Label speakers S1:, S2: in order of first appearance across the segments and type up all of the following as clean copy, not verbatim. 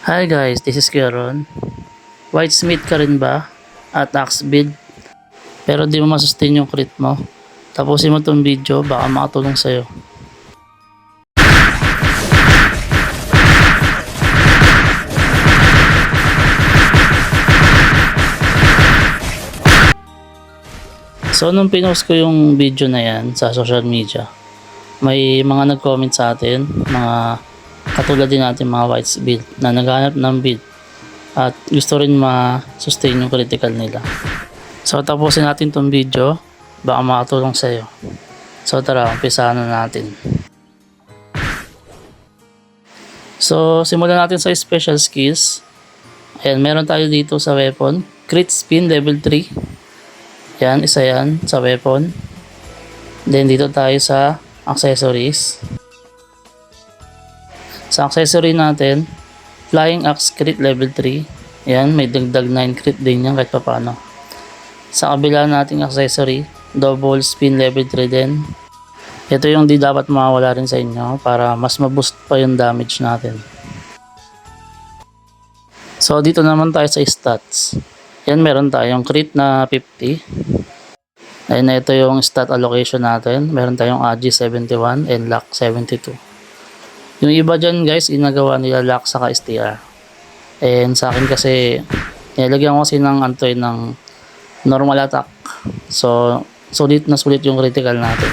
S1: Hi guys, this is Kieron. Whitesmith ka rin ba? At axe build? Pero di mo masustain yung crit mo? Tapusin mo tong video, baka makatulong sa'yo. So nung pinost ko yung video na yan sa social media, may mga nag-comment sa atin, mga katulad din natin mga whites build na naghanap ng build at gusto rin ma-sustain yung critical nila. So tapusin natin tong video, baka makatulong sa iyo. So tara, umpisahan na natin. So simulan natin sa special skills. Ayan, meron tayo dito sa weapon, crit spin level 3. Yan, isa yan sa weapon. Then dito tayo sa accessories. Sa accessory natin, flying axe crit level 3. Yan, may dagdag 9 crit din yan kahit pa paano. Sa kabila nating accessory, double spin level 3 din. Ito yung di dapat mawala rin sa inyo para mas maboost pa yung damage natin. So dito naman tayo sa stats. Yan, meron tayong crit na 50. Ayun na, ito yung stat allocation natin. Meron tayong AG 71 and lock 72. Yung iba dyan guys, ginagawa nila lock saka STR. And sa akin kasi, nilagyan ko kasi ng normal attack. So, sulit na sulit yung critical natin.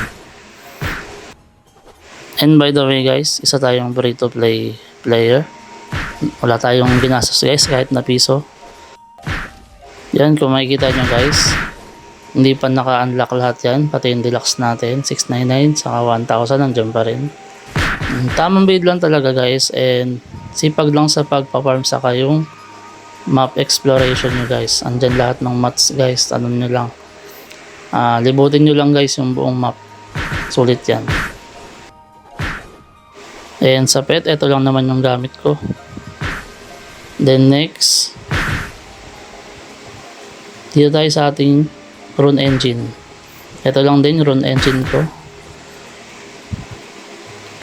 S1: And by the way guys, isa tayong free to play player. Wala tayong ginastos guys, kahit na piso. Yan, kung makikita nyo guys, hindi pa naka-unlock lahat yan, pati yung deluxe natin, 699 saka 1000 nandiyan pa rin. Tamang build lang talaga guys, and sipag lang sa pagpa-farm saka yung map exploration nyo guys. Andyan lahat ng mats guys, ano nyo lang, libutin nyo lang guys yung buong map, sulit yan. And sa pet, ito lang naman yung gamit ko. Then next, dito tayo sa ating rune engine. Ito lang din rune engine ko.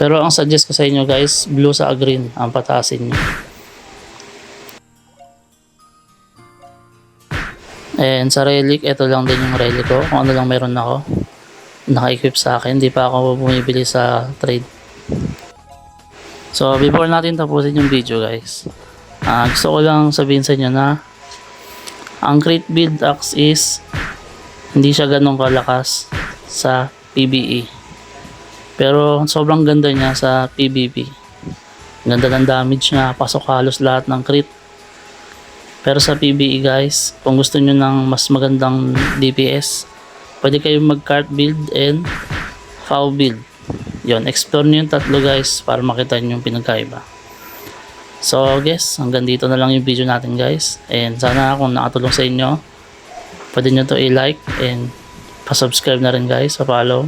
S1: Pero ang suggest ko sa inyo guys, blue sa green ang pataasin nyo. And sa relic, ito lang din yung relic ko. Kung ano lang meron ako naka-equip sa akin. Hindi pa ako bumibili sa trade. So before natin tapusin yung video guys, gusto ko lang sabihin sa inyo na ang crit build axe is hindi siya ganun kalakas sa PvE. Pero sobrang ganda niya sa PvP. Ganda ng damage niya, pasok halos lahat ng crit. Pero sa PvE guys, kung gusto niyo ng mas magandang DPS, pwede kayong mag-cart build and FAO build. Yon, explore niyo yung tatlo guys para makita niyo yung pinagkaiba. So guys, hanggang dito na lang yung video natin guys. And sana kung nakatulong sa inyo, pwede nyo to i-like and pa-subscribe na rin guys, pa-follow.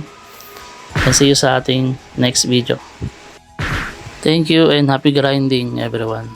S1: And see you sa ating next video. Thank you and happy grinding everyone.